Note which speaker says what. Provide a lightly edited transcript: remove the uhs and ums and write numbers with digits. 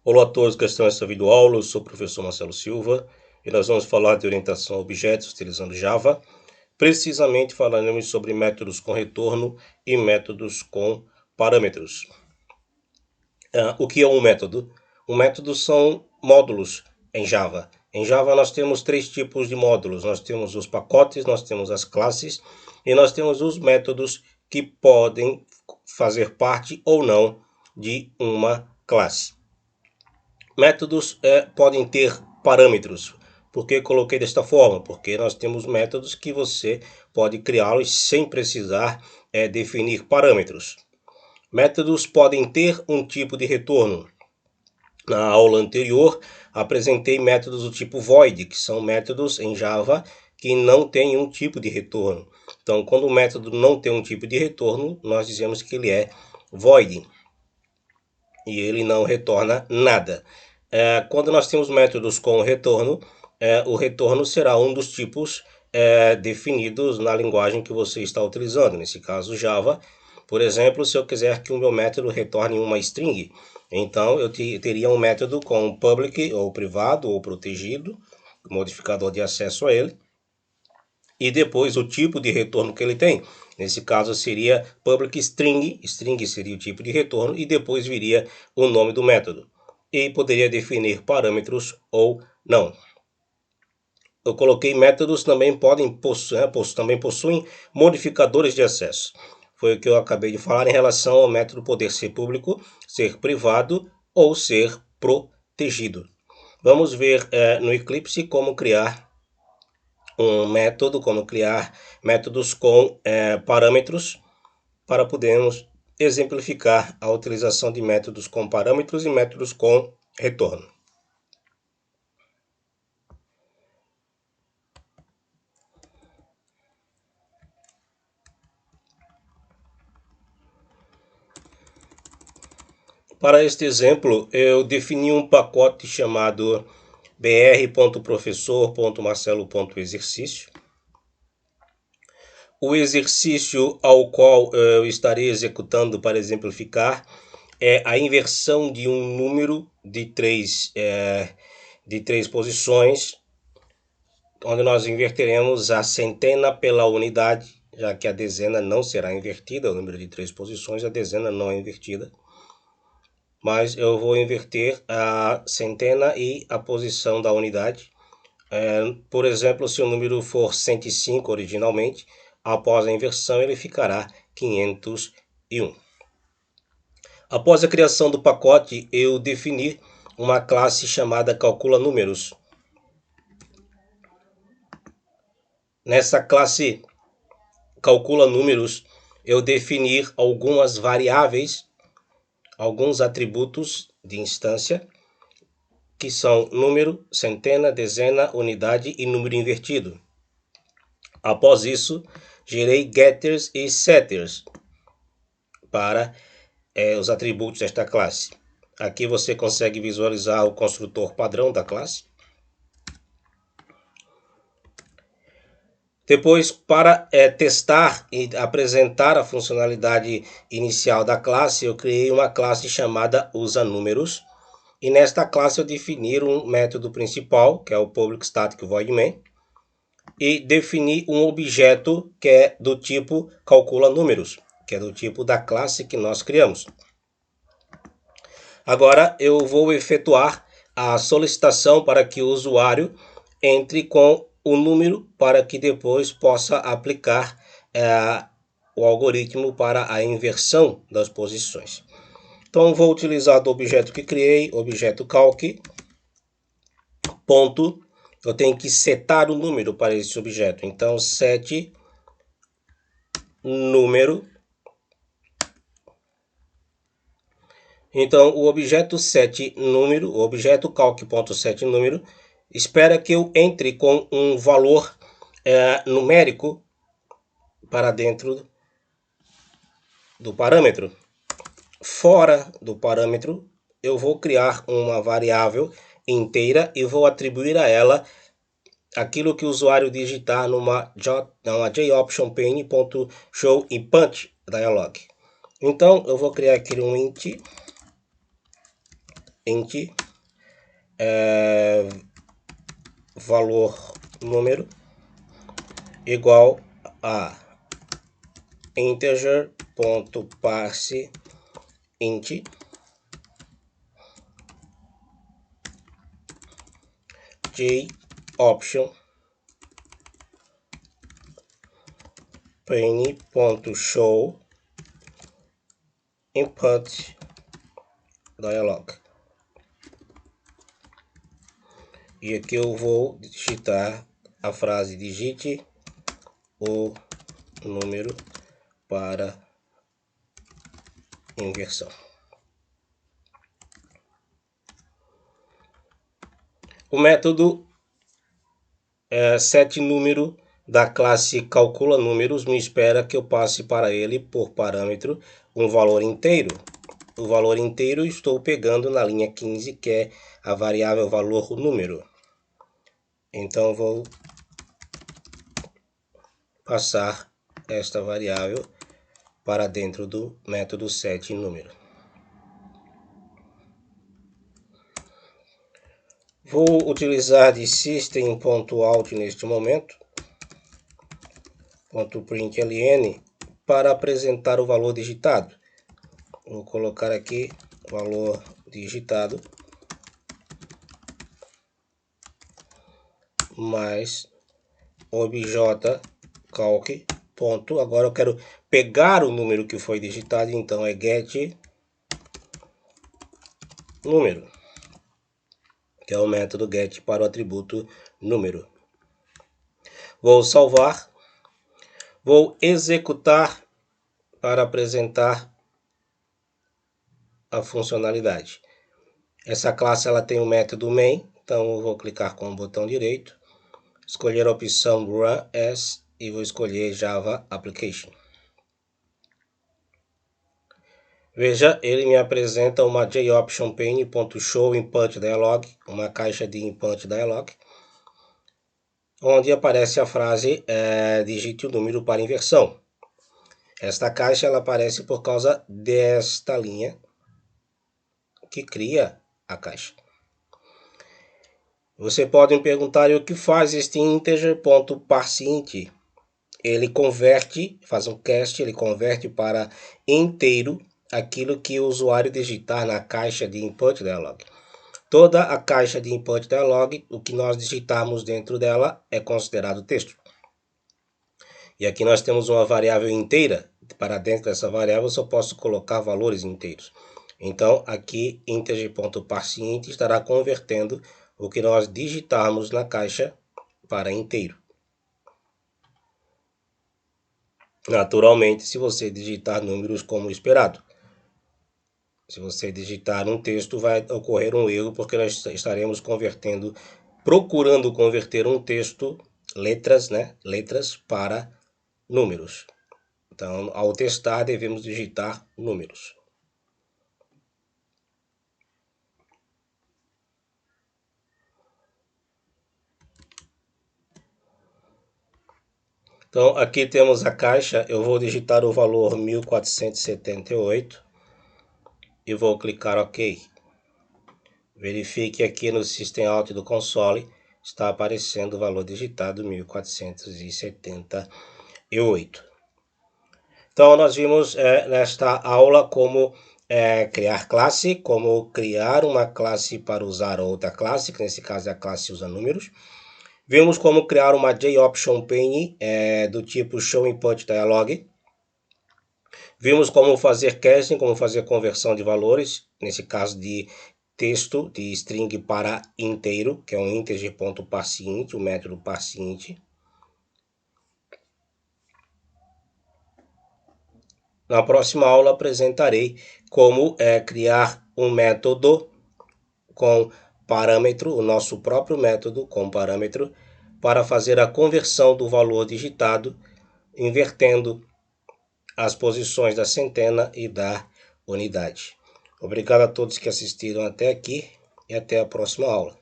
Speaker 1: Olá a todos que estão nessa videoaula, eu sou o professor Marcelo Silva e nós vamos falar de orientação a objetos utilizando Java. Precisamente falaremos sobre métodos com retorno e métodos com parâmetros. O que é um método? Um método são módulos em Java. Em Java nós temos três tipos de módulos. Nós temos os pacotes, nós temos as classes e nós temos os métodos que podem fazer parte ou não de uma classe. Métodos podem ter parâmetros. Por que coloquei desta forma? Porque nós temos métodos que você pode criá-los sem precisar definir parâmetros. Métodos podem ter um tipo de retorno. Na aula anterior, apresentei métodos do tipo void, que são métodos em Java que não têm um tipo de retorno. Então, quando o método não tem um tipo de retorno, nós dizemos que ele é void e ele não retorna nada. Quando nós temos métodos com retorno, o retorno será um dos tipos definidos na linguagem que você está utilizando, nesse caso Java. Por exemplo, se eu quiser que o meu método retorne uma string, então eu teria um método com public ou privado ou protegido, modificador de acesso a ele, e depois o tipo de retorno que ele tem. Nesse caso seria public string, string seria o tipo de retorno, e depois viria o nome do método. E poderia definir parâmetros ou não. Eu coloquei métodos também também possuem modificadores de acesso. Foi o que eu acabei de falar em relação ao método poder ser público, ser privado ou ser protegido. Vamos ver no Eclipse como criar um método, como criar métodos com parâmetros para podermos exemplificar a utilização de métodos com parâmetros e métodos com retorno. Para este exemplo, eu defini um pacote chamado br.professor.marcelo.exercício. O exercício ao qual eu estarei executando para exemplificar é a inversão de um número de três posições, onde nós inverteremos a centena pela unidade, já que a dezena não será invertida, o número de três posições, a dezena não é invertida. Mas eu vou inverter a centena e a posição da unidade. Por exemplo, se o número for 105 originalmente, após a inversão ele ficará 501. Após a criação do pacote, eu defini uma classe chamada calcula números. Nessa classe calcula números, eu defini algumas variáveis, alguns atributos de instância, que são número, centena, dezena, unidade e número invertido. Após isso, gerei getters e setters para os atributos desta classe. Aqui você consegue visualizar o construtor padrão da classe. Depois, para testar e apresentar a funcionalidade inicial da classe, eu criei uma classe chamada usaNúmeros. E nesta classe eu defini um método principal, que é o public static void main, e defini um objeto que é do tipo calcula números, que é do tipo da classe que nós criamos. Agora eu vou efetuar a solicitação para que o usuário entre com o número para que depois possa aplicar o algoritmo para a inversão das posições. Então vou utilizar do objeto que criei, objeto calc, ponto, eu tenho que setar o número para esse objeto. Então set número. Então o objeto set número, o objeto calc.set número, espera que eu entre com um valor numérico para dentro do parâmetro. Fora do parâmetro, eu vou criar uma variável inteira e vou atribuir a ela aquilo que o usuário digitar numa jOptionPane.showInPunch dialog. Então eu vou criar aqui um int int valor número igual a integer.parse int jOption pane.show input dialog. E aqui eu vou digitar a frase: digite o número para inversão. O método setNúmero da classe calcula números me espera que eu passe para ele por parâmetro um valor inteiro. O valor inteiro estou pegando na linha 15, que é a variável valor número. Então vou passar esta variável para dentro do método setNúmero. Vou utilizar de system.out neste momento, .println, para apresentar o valor digitado. Vou colocar aqui valor digitado mais obj.calc. Agora eu quero pegar o número que foi digitado, então é get número, que é o método get para o atributo número. Vou salvar, vou executar para apresentar a funcionalidade. Essa classe ela tem o método main, então eu vou clicar com o botão direito, escolher a opção Run As e vou escolher Java Application. Veja, ele me apresenta uma jOption pane.show input dialog, uma caixa de input dialog, onde aparece a frase digite o número para inversão. Esta caixa ela aparece por causa desta linha que cria a caixa. Você pode me perguntar o que faz este integer.parseInt. Ele converte, faz um cast, ele converte para inteiro aquilo que o usuário digitar na caixa de input dialog. Toda a caixa de input dialog, o que nós digitarmos dentro dela é considerado texto. E aqui nós temos uma variável inteira. Para dentro dessa variável eu só posso colocar valores inteiros. Então aqui integer.parseInt estará convertendo o que nós digitarmos na caixa para inteiro. Naturalmente, se você digitar números como esperado. Se você digitar um texto, vai ocorrer um erro, porque nós estaremos procurando converter um texto, letras, letras para números. Então, ao testar, devemos digitar números. Então, aqui temos a caixa, eu vou digitar o valor 1478 e vou clicar OK. Verifique aqui no System Out do console, está aparecendo o valor digitado 1478. Então, nós vimos nesta aula como criar classe, como criar uma classe para usar outra classe, que nesse caso é a classe usa números. Vimos como criar uma jOption pane do tipo showInputDialog. Vimos como fazer casting, como fazer conversão de valores, nesse caso de texto, de string para inteiro, que é um integer.parseInt, o método parseInt. Na próxima aula apresentarei como criar um método com parâmetro, o nosso próprio método com parâmetro, para fazer a conversão do valor digitado, invertendo as posições da centena e da unidade. Obrigado a todos que assistiram até aqui e até a próxima aula.